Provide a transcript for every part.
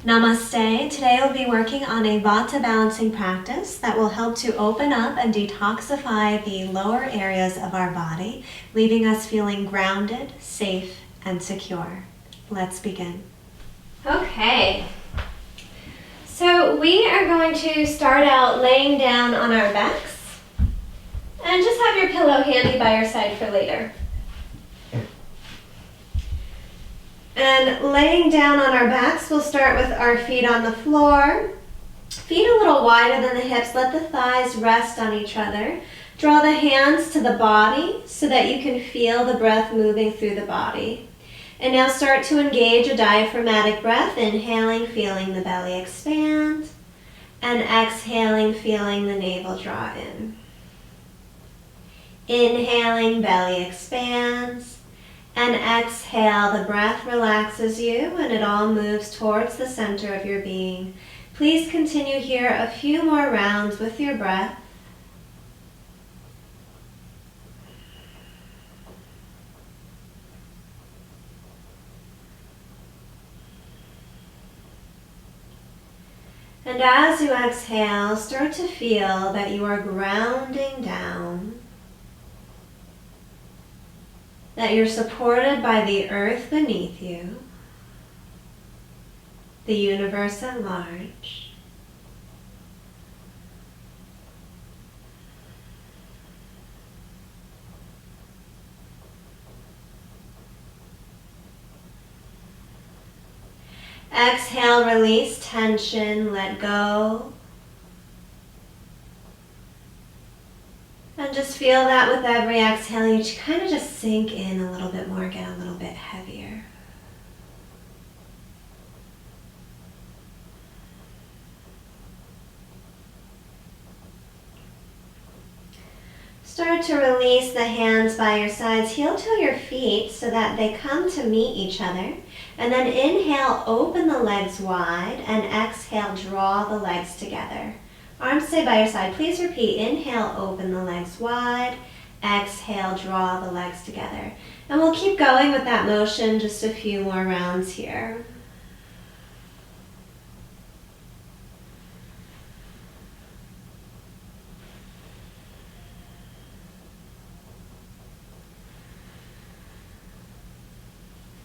Namaste. Today we'll be working on a Vata balancing practice that will help to open up and detoxify the lower areas of our body, leaving us feeling grounded, safe, and secure. Let's begin. Okay, so we are going to start out laying down on our backs, and just have your pillow handy by your side for later. And laying down on our backs, we'll start with our feet on the floor. Feet a little wider than the hips. Let the thighs rest on each other. Draw the hands to the body so that you can feel the breath moving through the body. And now start to engage a diaphragmatic breath, inhaling, feeling the belly expand, and exhaling, feeling the navel draw in. Inhaling, belly expands. And exhale, the breath relaxes you and it all moves towards the center of your being. Please continue here a few more rounds with your breath. And as you exhale, start to feel that you are grounding down, that you're supported by the earth beneath you, the universe at large. Exhale, release tension, let go. And just feel that with every exhale, you kind of just sink in a little bit more, get a little bit heavier. Start to release the hands by your sides. Heel to your feet so that they come to meet each other. And then inhale, open the legs wide, and exhale, draw the legs together. Arms stay by your side. Please repeat. Inhale, open the legs wide. Exhale, draw the legs together. And we'll keep going with that motion just a few more rounds here.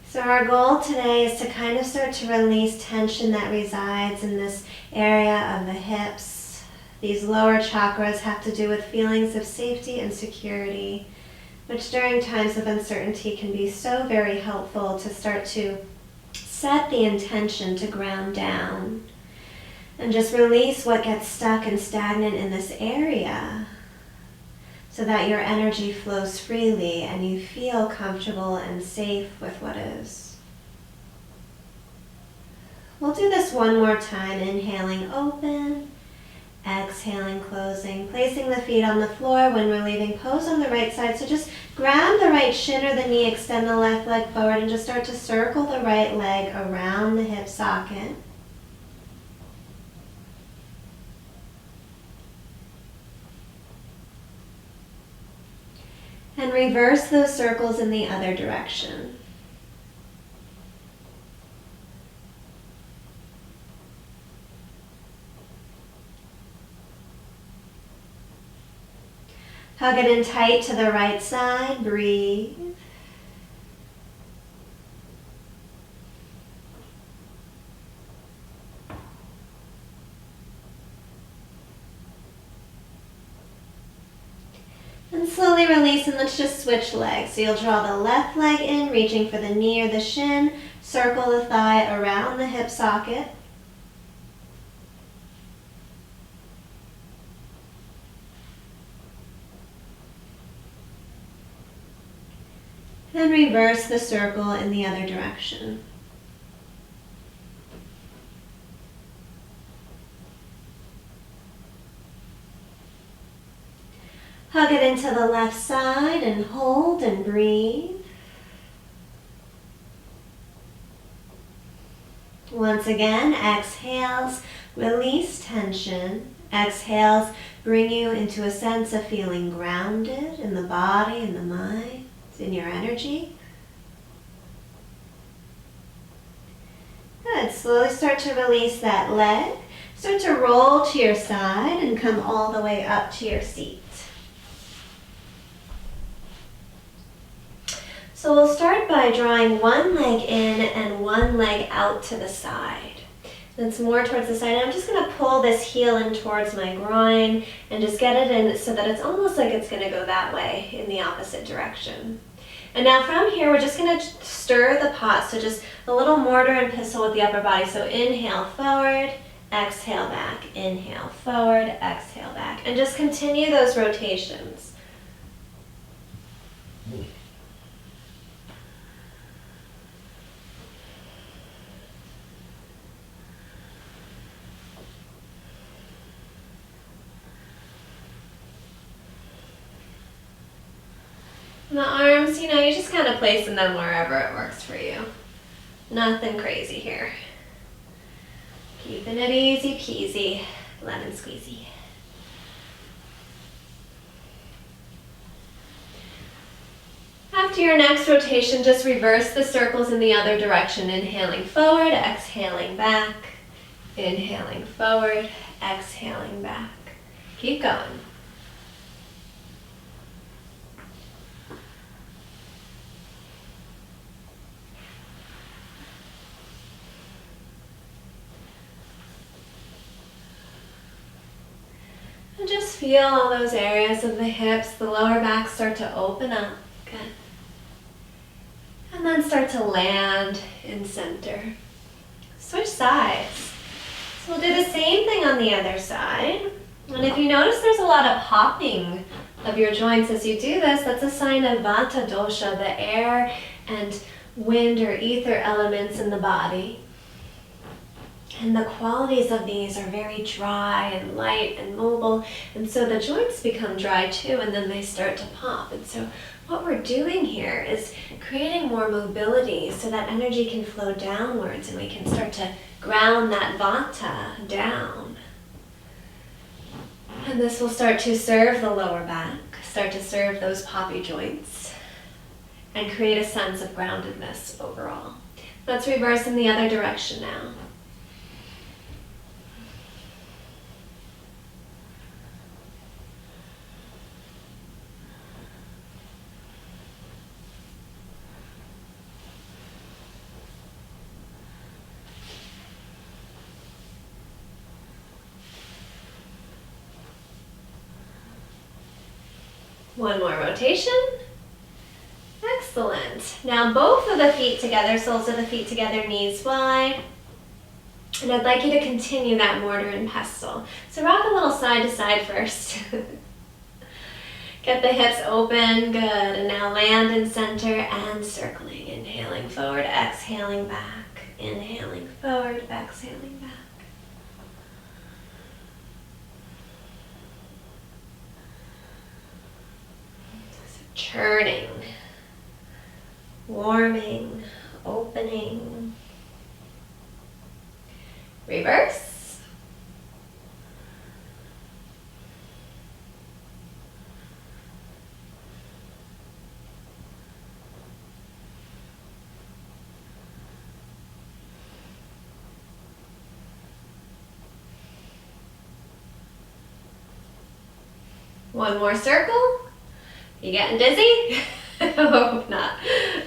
So our goal today is to kind of start to release tension that resides in this area of the hips. These lower chakras have to do with feelings of safety and security, which during times of uncertainty can be so very helpful to start to set the intention to ground down and just release what gets stuck and stagnant in this area so that your energy flows freely and you feel comfortable and safe with what is. We'll do this one more time, inhaling open. Exhaling, closing, placing the feet on the floor when we're leaving pose on the right side. So just grab the right shin or the knee, extend the left leg forward, and just start to circle the right leg around the hip socket. And reverse those circles in the other direction. Hug it in tight to the right side. Breathe. And slowly release, and let's just switch legs. So you'll draw the left leg in, reaching for the knee or the shin. Circle the thigh around the hip socket. And reverse the circle in the other direction. Hug it into the left side and hold and breathe. Once again, exhales, release tension. Exhales, bring you into a sense of feeling grounded in the body and the mind. In your energy. Good. Good. Slowly start to release that leg. Start to roll to your side and come all the way up to your seat. So we'll start by drawing one leg in and one leg out to the side. That's more towards the side. And I'm just going to pull this heel in towards my groin and just get it in so that it's almost like it's going to go that way in the opposite direction. And now from here, we're just going to stir the pot. So just a little mortar and pestle with the upper body. So inhale forward, exhale back, inhale forward, exhale back. And just continue those rotations. And the arms, you just kind of placing them wherever it works for you. Nothing crazy here. Keeping it easy peasy, lemon squeezy. After your next rotation, just reverse the circles in the other direction. Inhaling forward, exhaling back. Inhaling forward, exhaling back. Keep going. And just feel all those areas of the hips, the lower back start to open up. Good. And then start to land in center. Switch sides. So we'll do the same thing on the other side. And if you notice there's a lot of popping of your joints as you do this, that's a sign of Vata dosha, the air and wind or ether elements in the body. And the qualities of these are very dry and light and mobile. And so the joints become dry too, and then they start to pop. And so what we're doing here is creating more mobility so that energy can flow downwards and we can start to ground that Vata down. And this will start to serve the lower back, start to serve those poppy joints, and create a sense of groundedness overall. Let's reverse in the other direction now. One more rotation. Excellent. Now both of the feet together, soles of the feet together, knees wide. And I'd like you to continue that mortar and pestle. So rock a little side to side first. Get the hips open, good. And now land in center and circling. Inhaling forward, exhaling back. Inhaling forward, exhaling back. Churning, warming, opening. Reverse. One more circle. You getting dizzy? I hope not.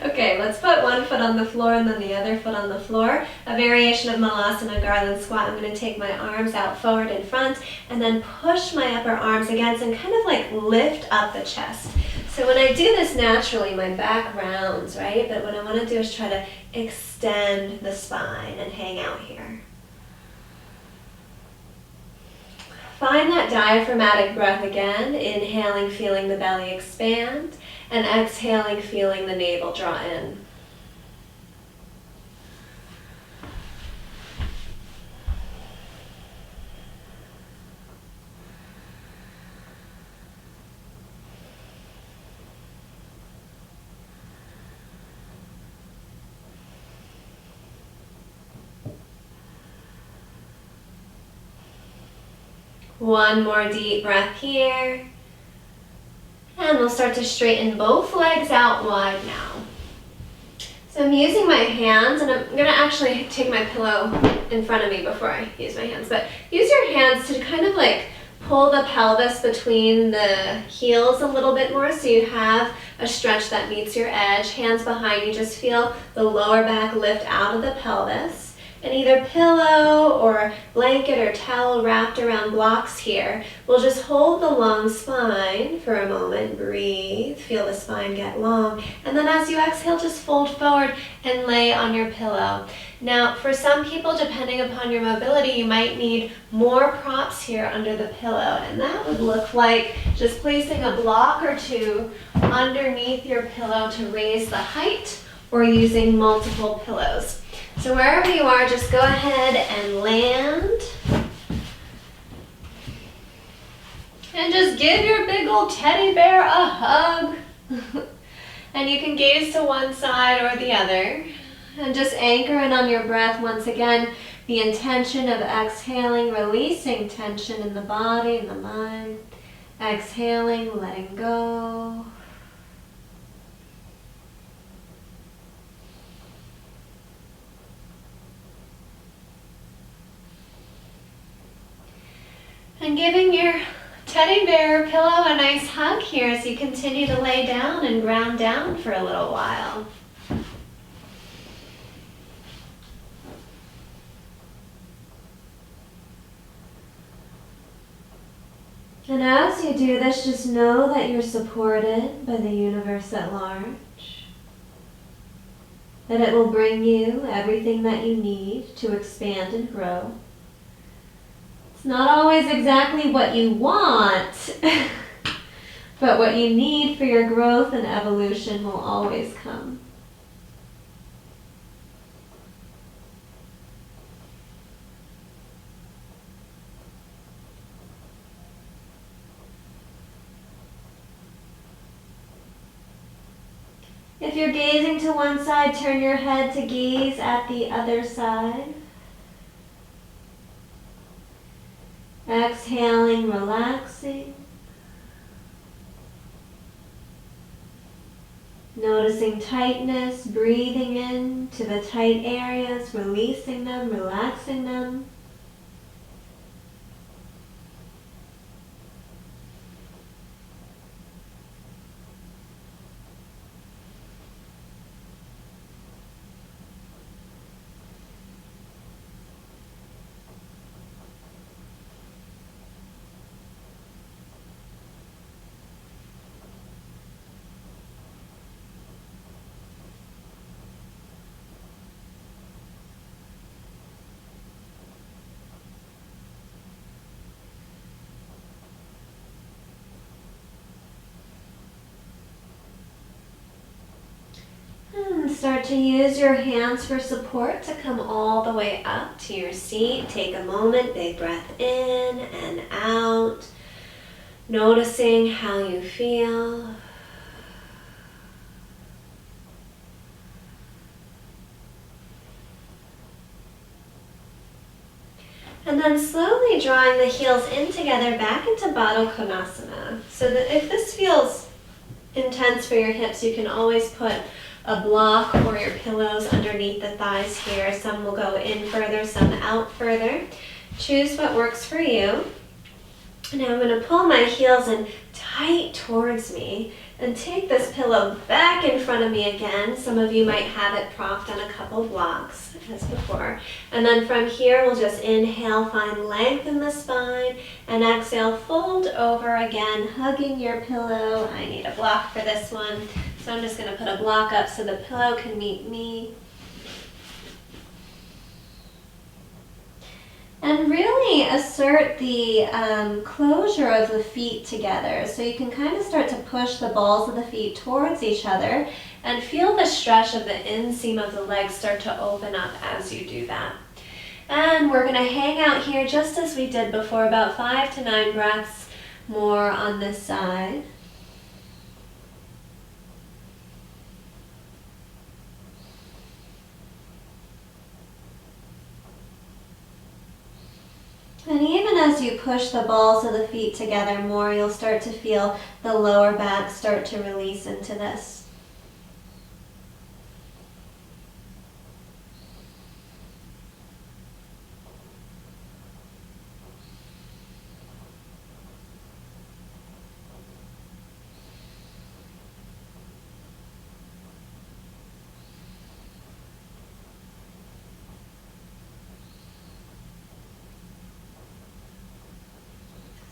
Okay, let's put one foot on the floor and then the other foot on the floor. A variation of Malasana Garland Squat. I'm going to take my arms out forward in front and then push my upper arms against and kind of like lift up the chest. So when I do this naturally, my back rounds, right? But what I want to do is try to extend the spine and hang out here. Find that diaphragmatic breath again, inhaling, feeling the belly expand, and exhaling, feeling the navel draw in. One more deep breath here. And we'll start to straighten both legs out wide now. So I'm using my hands, and I'm gonna actually take my pillow in front of me before I use my hands, but use your hands to kind of like pull the pelvis between the heels a little bit more so you have a stretch that meets your edge. Hands behind you, just feel the lower back lift out of the pelvis. And either pillow or blanket or towel wrapped around blocks here will just hold the long spine for a moment. Breathe, feel the spine get long. And then as you exhale, just fold forward and lay on your pillow. Now, for some people, depending upon your mobility, you might need more props here under the pillow. And that would look like just placing a block or two underneath your pillow to raise the height, or using multiple pillows. So wherever you are, just go ahead and land. And just give your big old teddy bear a hug. And you can gaze to one side or the other. And just anchor in on your breath once again. The intention of exhaling, releasing tension in the body and the mind. Exhaling, letting go. And giving your teddy bear pillow a nice hug here as you continue to lay down and ground down for a little while. And as you do this, just know that you're supported by the universe at large. That it will bring you everything that you need to expand and grow. Not always exactly what you want, but what you need for your growth and evolution will always come. If you're gazing to one side, turn your head to gaze at the other side. Exhaling, relaxing. Noticing tightness, breathing in to the tight areas, releasing them, relaxing them. And start to use your hands for support to come all the way up to your seat. Take a moment, big breath in and out. Noticing how you feel. And then slowly drawing the heels in together back into Baddha Konasana. So that if this feels intense for your hips, you can always put a block or your pillows underneath the thighs here. Some will go in further, some out further. Choose what works for you. Now I'm going to pull my heels in tight towards me and take this pillow back in front of me again. Some of you might have it propped on a couple blocks as before. And then from here we'll just inhale, find length in the spine, and exhale, fold over again, hugging your pillow. I need a block for this one, so I'm just going to put a block up so the pillow can meet me. And really assert the closure of the feet together. So you can kind of start to push the balls of the feet towards each other and feel the stretch of the inseam of the legs start to open up as you do that. And we're going to hang out here just as we did before, about 5 to 9 breaths more on this side. And even as you push the balls of the feet together more, you'll start to feel the lower back start to release into this.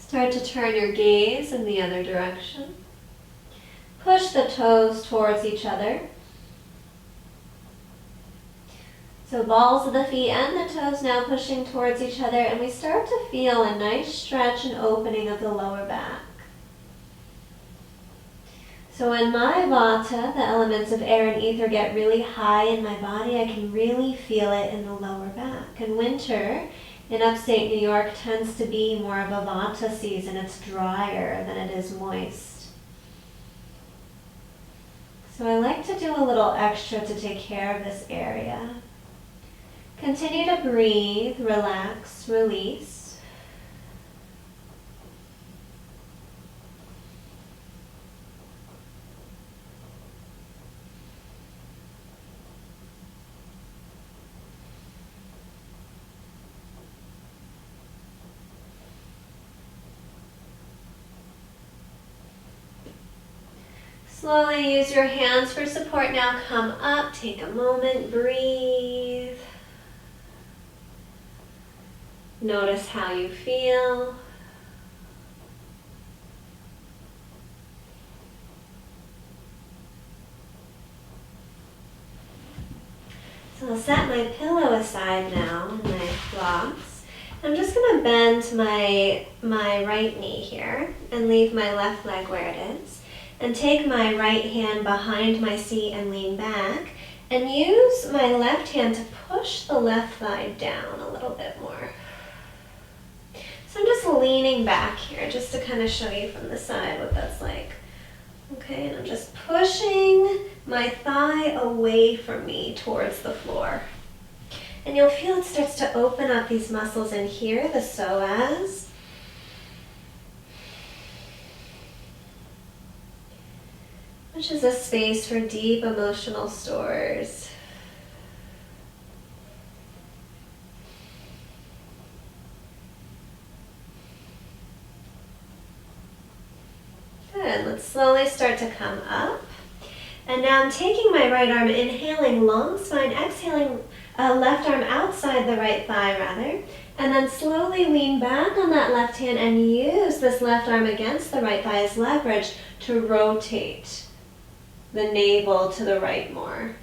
Start to turn your gaze in the other direction. Push the toes towards each other. So balls of the feet and the toes now pushing towards each other, and we start to feel a nice stretch and opening of the lower back. So when my vata, the elements of air and ether, get really high in my body, I can really feel it in the lower back. And winter in upstate New York tends to be more of a vata season. It's drier than it is moist. So I like to do a little extra to take care of this area. Continue to breathe, relax, release. Slowly use your hands for support. Now come up, take a moment, breathe. Notice how you feel. So I'll set my pillow aside now and my blocks. I'm just going to bend my right knee here and leave my left leg where it is. And take my right hand behind my seat and lean back. And use my left hand to push the left thigh down a little bit more. So I'm just leaning back here just to kind of show you from the side what that's like. Okay, and I'm just pushing my thigh away from me towards the floor. And you'll feel it starts to open up these muscles in here, the psoas. Which is a space for deep emotional stores. Good, let's slowly start to come up. And now I'm taking my right arm, inhaling long spine, exhaling left arm outside the right thigh rather. And then slowly lean back on that left hand and use this left arm against the right thigh as leverage to rotate the navel to the right more.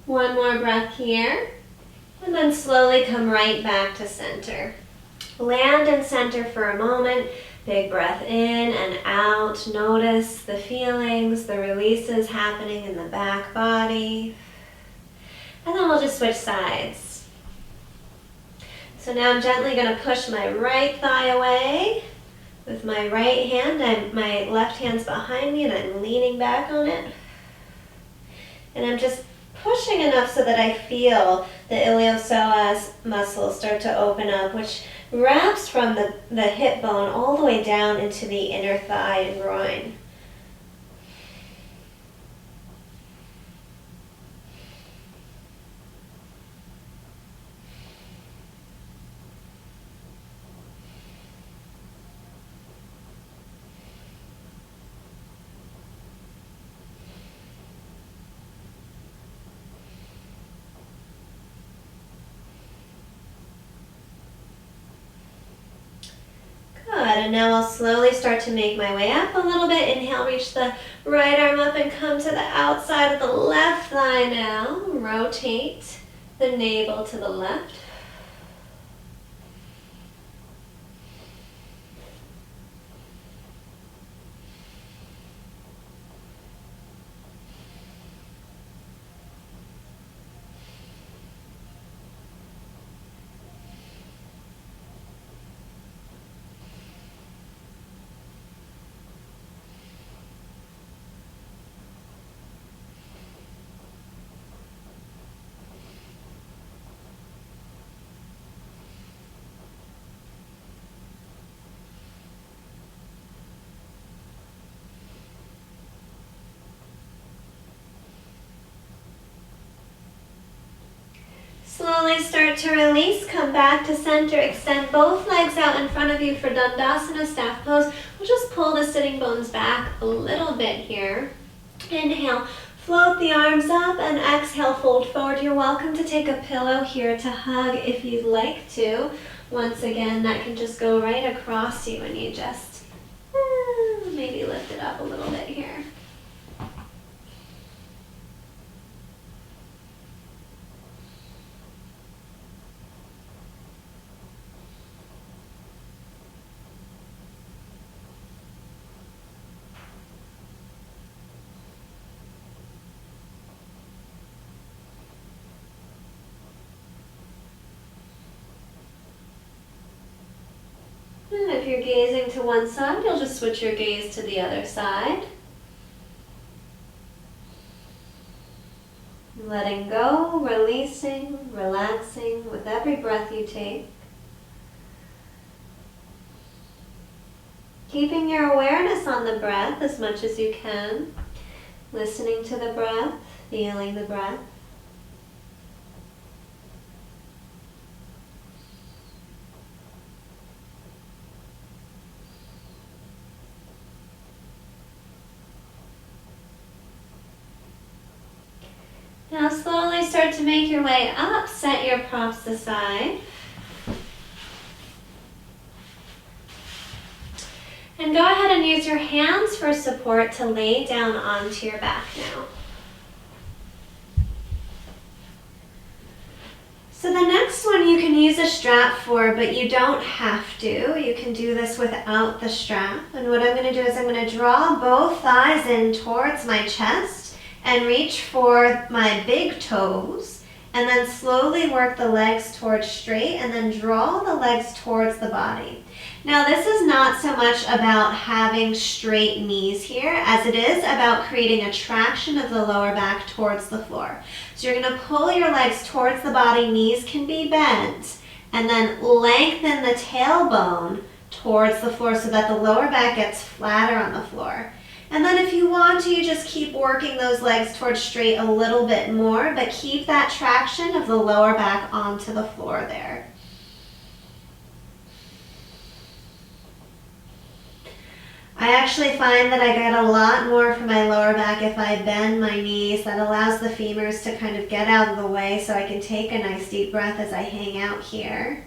One more breath here, and then slowly come right back to center. Land in center for a moment. Big breath in and out. Notice the feelings, the releases happening in the back body. And then we'll just switch sides. So now I'm gently going to push my right thigh away with my right hand, and my left hand's behind me and I'm leaning back on it. And I'm just pushing enough so that I feel the iliopsoas muscles start to open up, which wraps from the hip bone all the way down into the inner thigh and groin. And now I'll slowly start to make my way up a little bit. Inhale, reach the right arm up and come to the outside of the left thigh now. Rotate the navel to the left. Slowly start to release, come back to center, extend both legs out in front of you for Dandasana, staff pose. We'll just pull the sitting bones back a little bit here. Inhale, float the arms up, and exhale, fold forward. You're welcome to take a pillow here to hug if you'd like to. Once again, that can just go right across you and you just maybe lift it up a little bit here. And if you're gazing to one side, you'll just switch your gaze to the other side. Letting go, releasing, relaxing with every breath you take. Keeping your awareness on the breath as much as you can. Listening to the breath, feeling the breath. Now slowly start to make your way up, set your props aside. And go ahead and use your hands for support to lay down onto your back now. So the next one you can use a strap for, but you don't have to. You can do this without the strap. And what I'm going to do is I'm going to draw both thighs in towards my chest and reach for my big toes, and then slowly work the legs towards straight and then draw the legs towards the body. Now this is not so much about having straight knees here as it is about creating a traction of the lower back towards the floor. So you're going to pull your legs towards the body, knees can be bent, and then lengthen the tailbone towards the floor so that the lower back gets flatter on the floor. And then if you want to, you just keep working those legs towards straight a little bit more, but keep that traction of the lower back onto the floor there. I actually find that I get a lot more from my lower back if I bend my knees. That allows the femurs to kind of get out of the way so I can take a nice deep breath as I hang out here.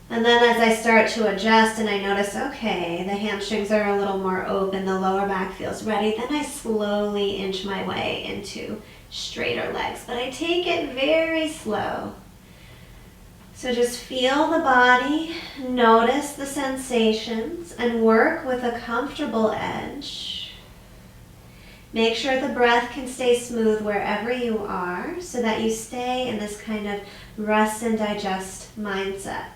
And then as I start to adjust and I notice, okay, the hamstrings are a little more open, the lower back feels ready, then I slowly inch my way into straighter legs. But I take it very slow. So just feel the body, notice the sensations, and work with a comfortable edge. Make sure the breath can stay smooth wherever you are so that you stay in this kind of rest and digest mindset.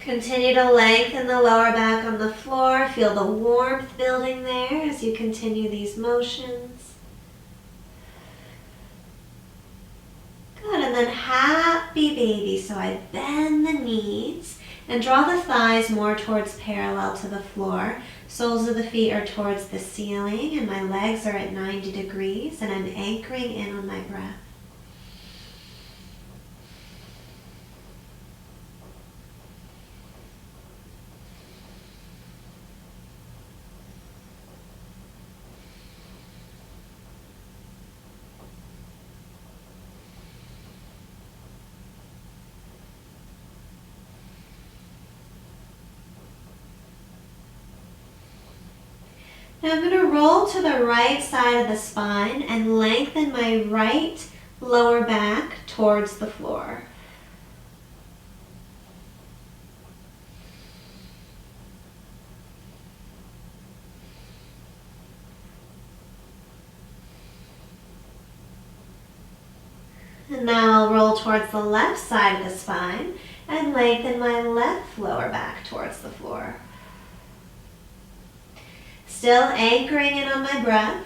Continue to lengthen the lower back on the floor. Feel the warmth building there as you continue these motions. Good, and then happy baby. So I bend the knees and draw the thighs more towards parallel to the floor. Soles of the feet are towards the ceiling and my legs are at 90 degrees and I'm anchoring in on my breath. Now I'm going to roll to the right side of the spine and lengthen my right lower back towards the floor. And now I'll roll towards the left side of the spine and lengthen my left lower back towards the floor. Still anchoring in on my breath.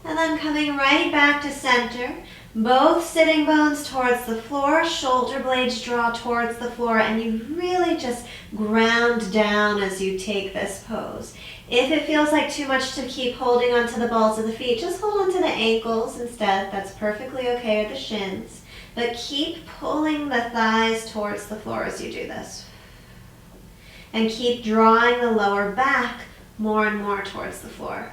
And then coming right back to center, both sitting bones towards the floor, shoulder blades draw towards the floor, and you really just ground down as you take this pose. If it feels like too much to keep holding onto the balls of the feet, just hold onto the ankles instead. That's perfectly okay, or the shins. But keep pulling the thighs towards the floor as you do this. And keep drawing the lower back more and more towards the floor.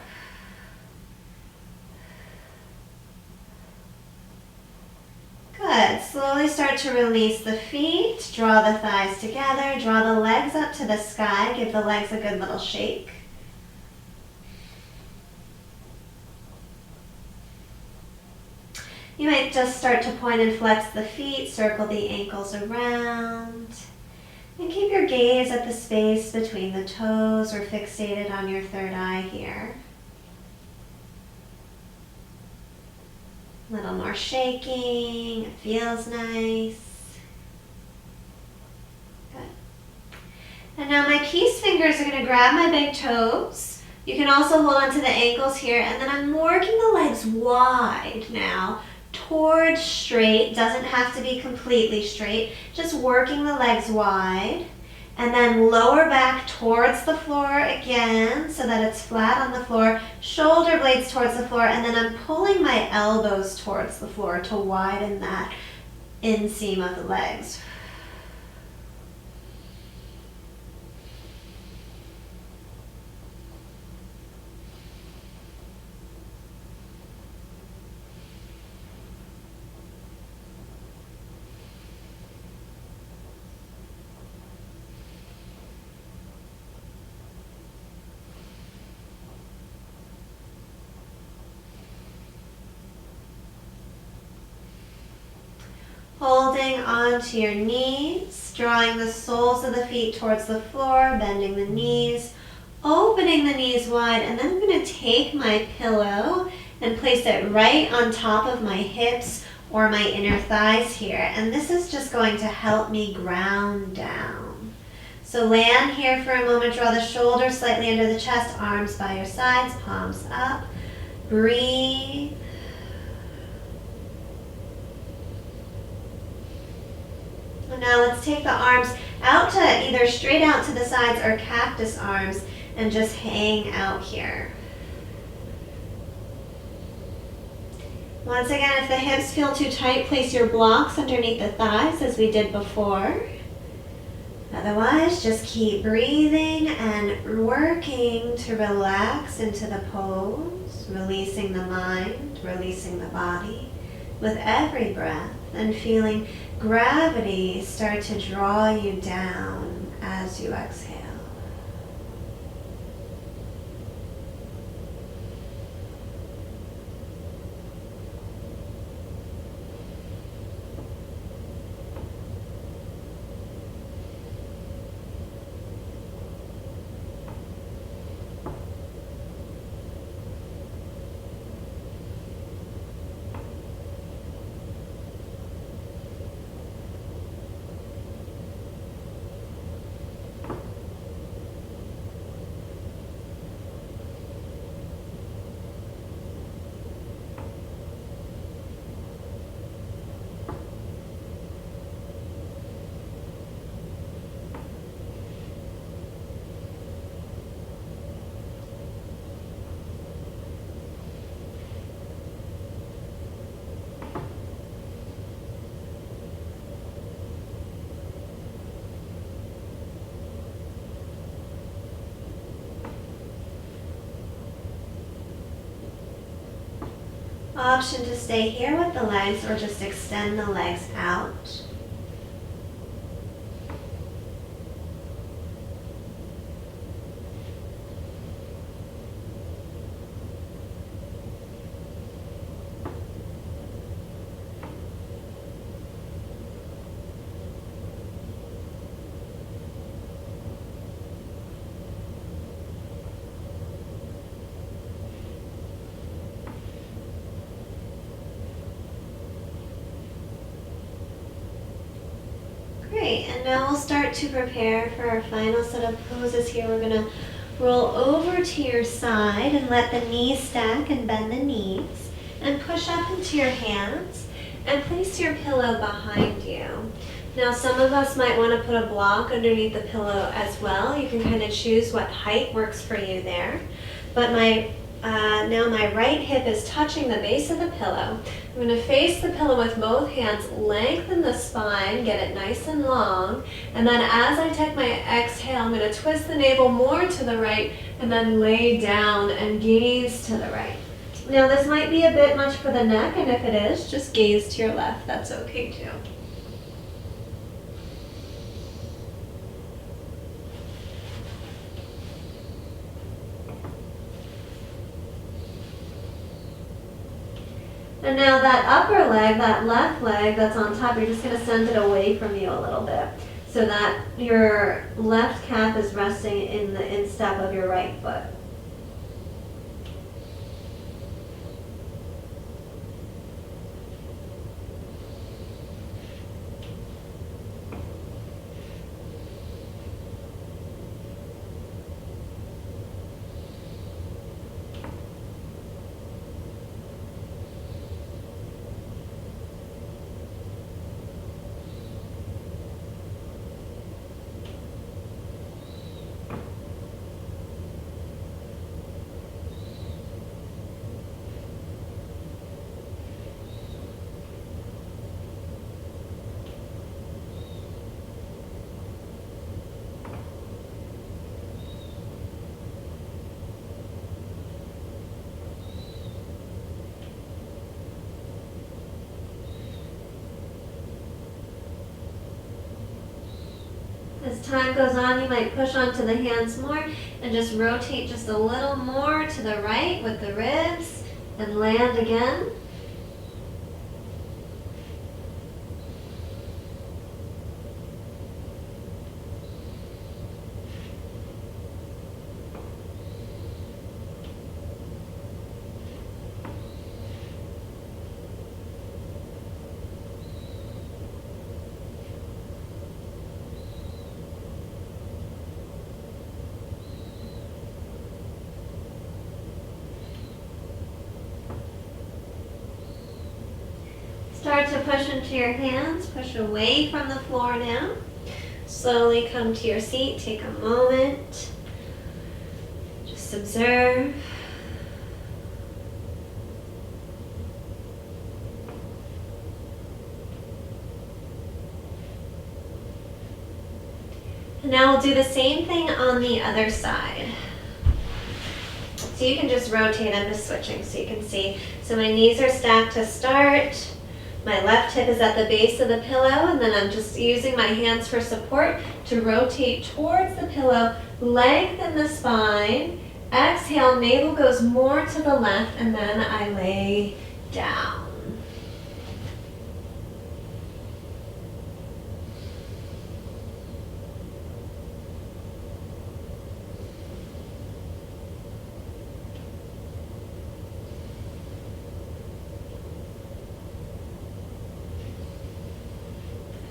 Good. Slowly start to release the feet. Draw the thighs together. Draw the legs up to the sky. Give the legs a good little shake. You might just start to point and flex the feet. Circle the ankles around. And keep your gaze at the space between the toes or fixated on your third eye here. A little more shaking, it feels nice. Good. And now my peace fingers are going to grab my big toes. You can also hold on to the ankles here, and then I'm working the legs wide now, towards straight. Doesn't have to be completely straight, just working the legs wide. And then lower back towards the floor again so that it's flat on the floor. Shoulder blades towards the floor, and then I'm pulling my elbows towards the floor to widen that inseam of the legs. Holding onto your knees, drawing the soles of the feet towards the floor, bending the knees, opening the knees wide, and then I'm going to take my pillow and place it right on top of my hips or my inner thighs here. And this is just going to help me ground down. So land here for a moment, draw the shoulders slightly under the chest, arms by your sides, palms up. Breathe. Now let's take the arms out to either straight out to the sides or cactus arms and just hang out here. Once again, if the hips feel too tight, place your blocks underneath the thighs as we did before. Otherwise, just keep breathing and working to relax into the pose, releasing the mind, releasing the body with every breath, and feeling gravity start to draw you down as you exhale. Option to stay here with the legs or just extend the legs out. Great, and now we'll start to prepare for our final set of poses here. We're gonna roll over to your side and let the knees stack and bend the knees. And push up into your hands and place your pillow behind you. Now some of us might want to put a block underneath the pillow as well. You can kind of choose what height works for you there. But now my right hip is touching the base of the pillow. I'm going to face the pillow with both hands, lengthen the spine, get it nice and long, and then as I take my exhale, I'm going to twist the navel more to the right and then lay down and gaze to the right. Now this might be a bit much for the neck, and if it is, just gaze to your left. That's okay too. And now that upper leg, that left leg that's on top, you're just going to send it away from you a little bit so that your left calf is resting in the instep of your right foot. As time goes on, you might push onto the hands more and just rotate just a little more to the right with the ribs and land again. Start to push into your hands, push away from the floor now. Slowly come to your seat, take a moment, just observe. And now we'll do the same thing on the other side. So you can just rotate, I'm just switching so you can see. So my knees are stacked to start. My left hip is at the base of the pillow, and then I'm just using my hands for support to rotate towards the pillow, lengthen the spine, exhale, navel goes more to the left, and then I lay down.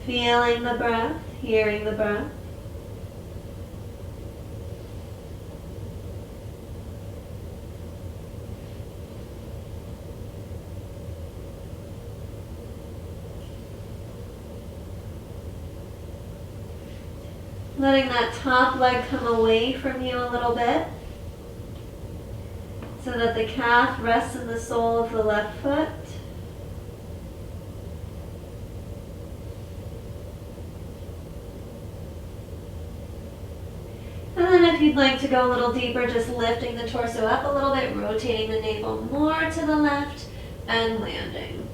Feeling the breath, hearing the breath. Letting that top leg come away from you a little bit so that the calf rests in the sole of the left foot. And then if you'd like to go a little deeper, just lifting the torso up a little bit, rotating the navel more to the left, and landing.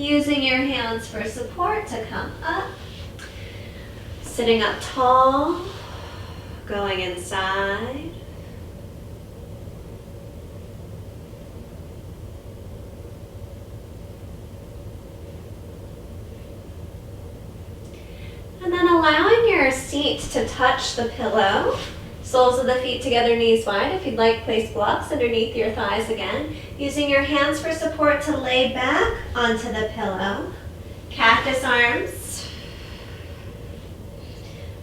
Using your hands for support to come up. Sitting up tall. Going inside. And then allowing your seat to touch the pillow. Soles of the feet together, knees wide. If you'd like, place blocks underneath your thighs again. Using your hands for support to lay back onto the pillow. Cactus arms.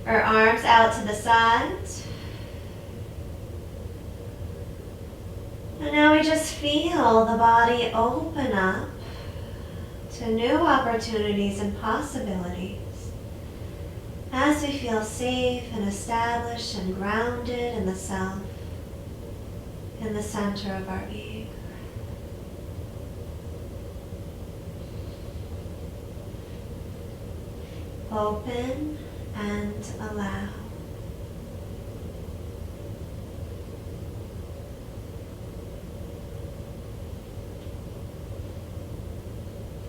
Or arms out to the sides. And now we just feel the body open up to new opportunities and possibilities. As we feel safe and established and grounded in the self, in the center of our being. Open and allow.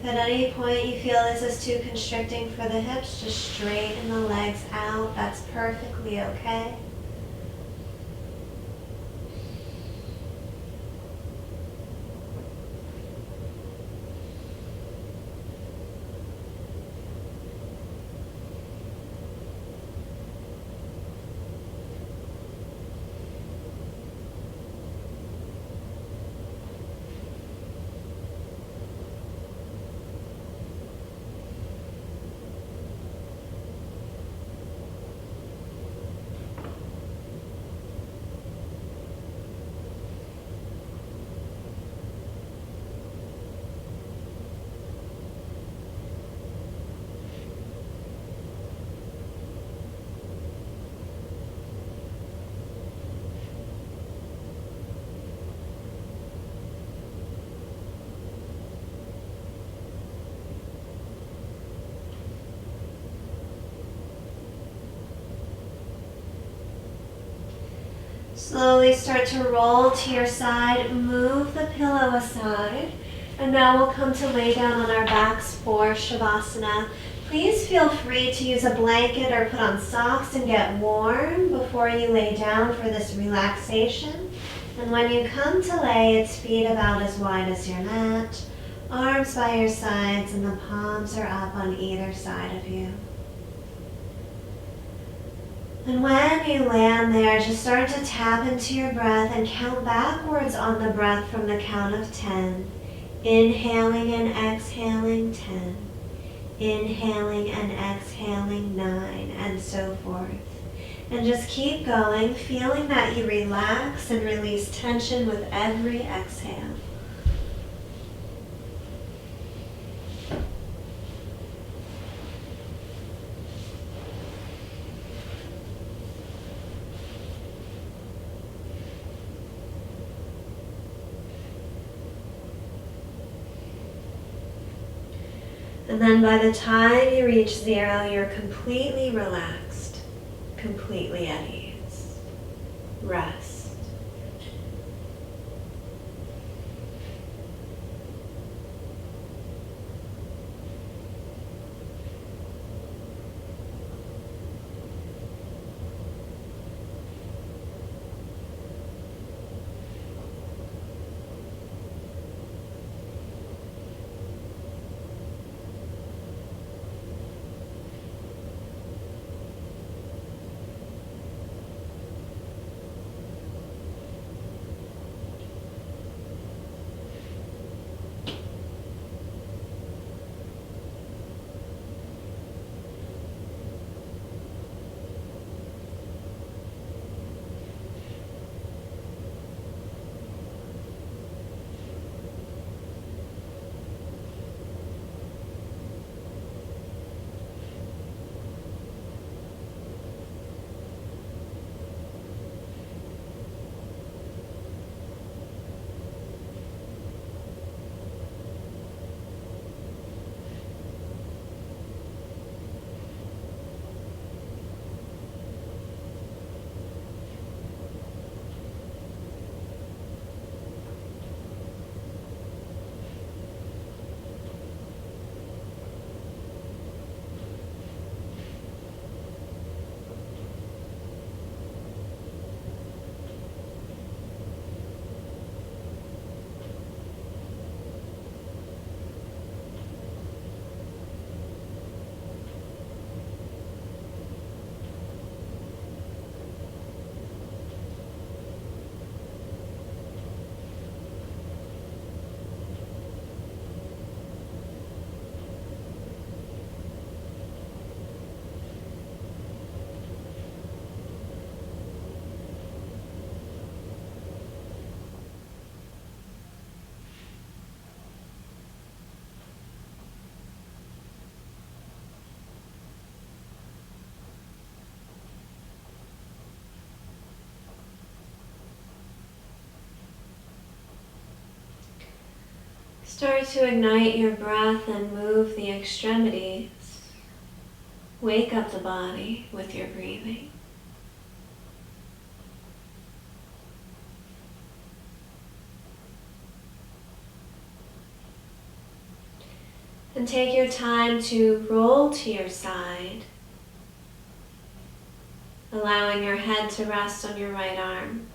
If at any point you feel this is too constricting for the hips, just straighten the legs out. That's perfectly okay. Slowly start to roll to your side, move the pillow aside, and now we'll come to lay down on our backs for Shavasana. Please feel free to use a blanket or put on socks and get warm before you lay down for this relaxation. And when you come to lay, it's feet about as wide as your mat, arms by your sides, and the palms are up on either side of you. And when you land there, just start to tap into your breath and count backwards on the breath from the count of 10. Inhaling and exhaling, 10. Inhaling and exhaling, 9, and so forth. And just keep going, feeling that you relax and release tension with every exhale. And then by the time you reach 0, you're completely relaxed, completely at ease. Rest. Start to ignite your breath and move the extremities. Wake up the body with your breathing. And take your time to roll to your side, allowing your head to rest on your right arm.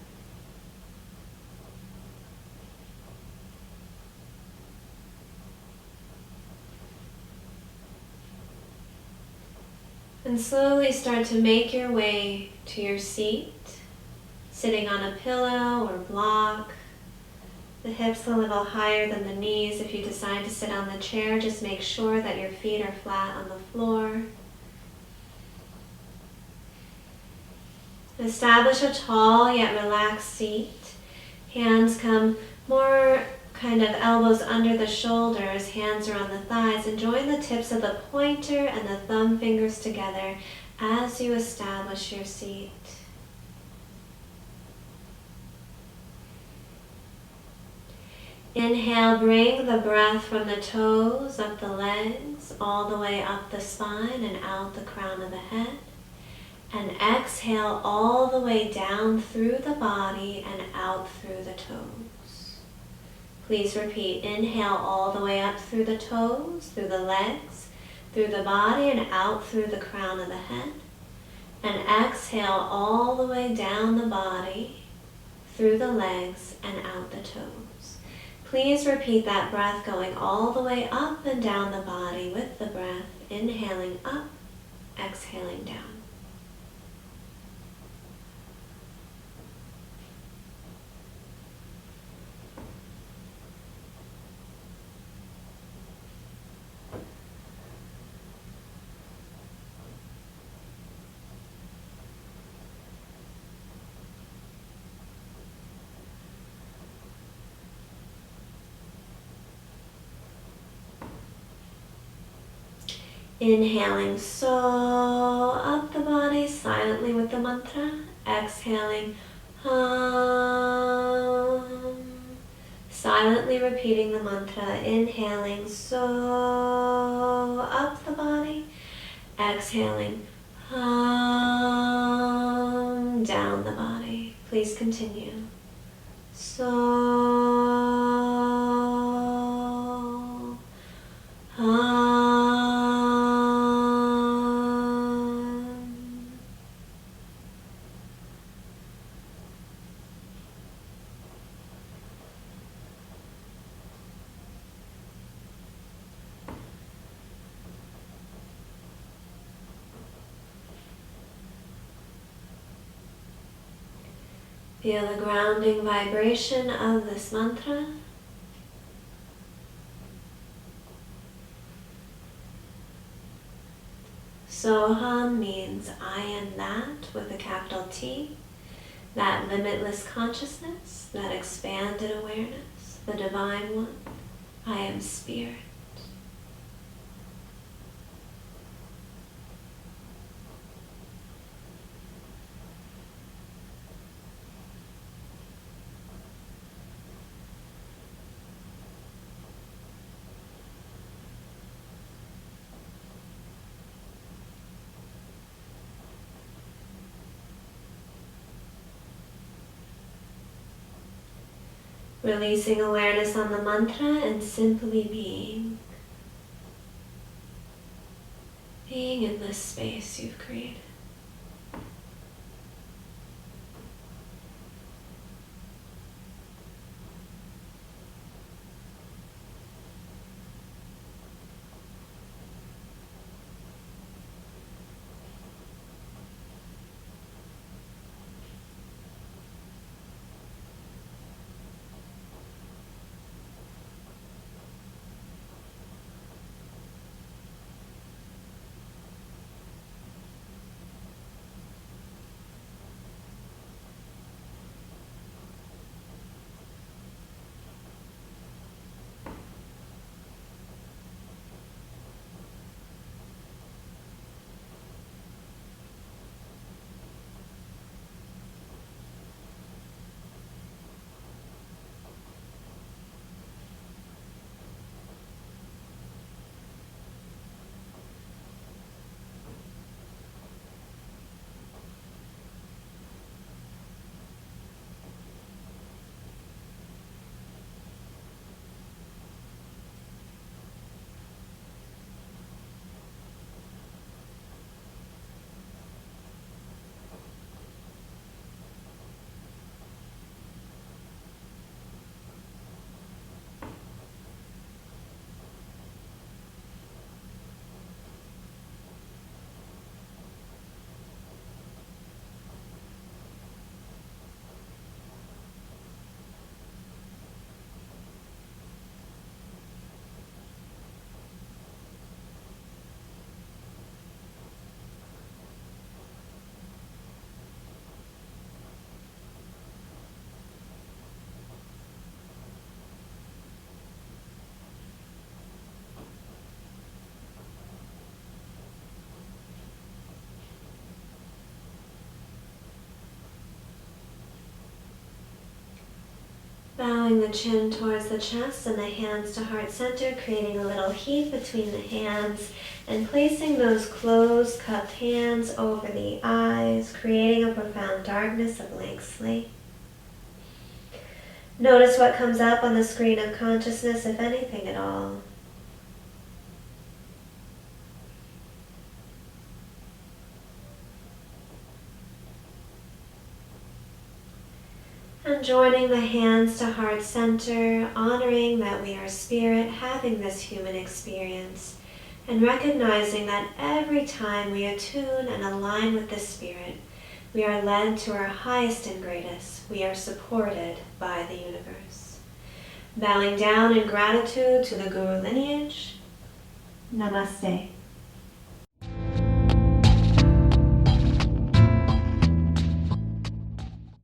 And slowly start to make your way to your seat, sitting on a pillow or block. The hips a little higher than the knees. If you decide to sit on the chair, just make sure that your feet are flat on the floor. Establish a tall yet relaxed seat. Hands come more kind of elbows under the shoulders, hands are on the thighs, and join the tips of the pointer and the thumb fingers together as you establish your seat. Inhale, bring the breath from the toes, up the legs, all the way up the spine and out the crown of the head. And exhale all the way down through the body and out through the toes. Please repeat. Inhale all the way up through the toes, through the legs, through the body and out through the crown of the head. And exhale all the way down the body, through the legs and out the toes. Please repeat that breath going all the way up and down the body with the breath, inhaling up, exhaling down. Inhaling so up the body silently with the mantra. Exhaling hum. Silently repeating the mantra. Inhaling so up the body. Exhaling hum down the body. Please continue. So hum. Feel the grounding vibration of this mantra. Soham means I am that with a capital T, that limitless consciousness, that expanded awareness, the divine one. I am spirit. Releasing awareness on the mantra and simply being. Being in this space you've created. Bowing the chin towards the chest and the hands to heart center, creating a little heat between the hands and placing those closed cupped hands over the eyes, creating a profound darkness, a blank slate. Notice what comes up on the screen of consciousness, if anything at all. And joining the hands to heart center, honoring that we are spirit having this human experience, and recognizing that every time we attune and align with the spirit, we are led to our highest and greatest. We are supported by the universe. Bowing down in gratitude to the Guru lineage. Namaste.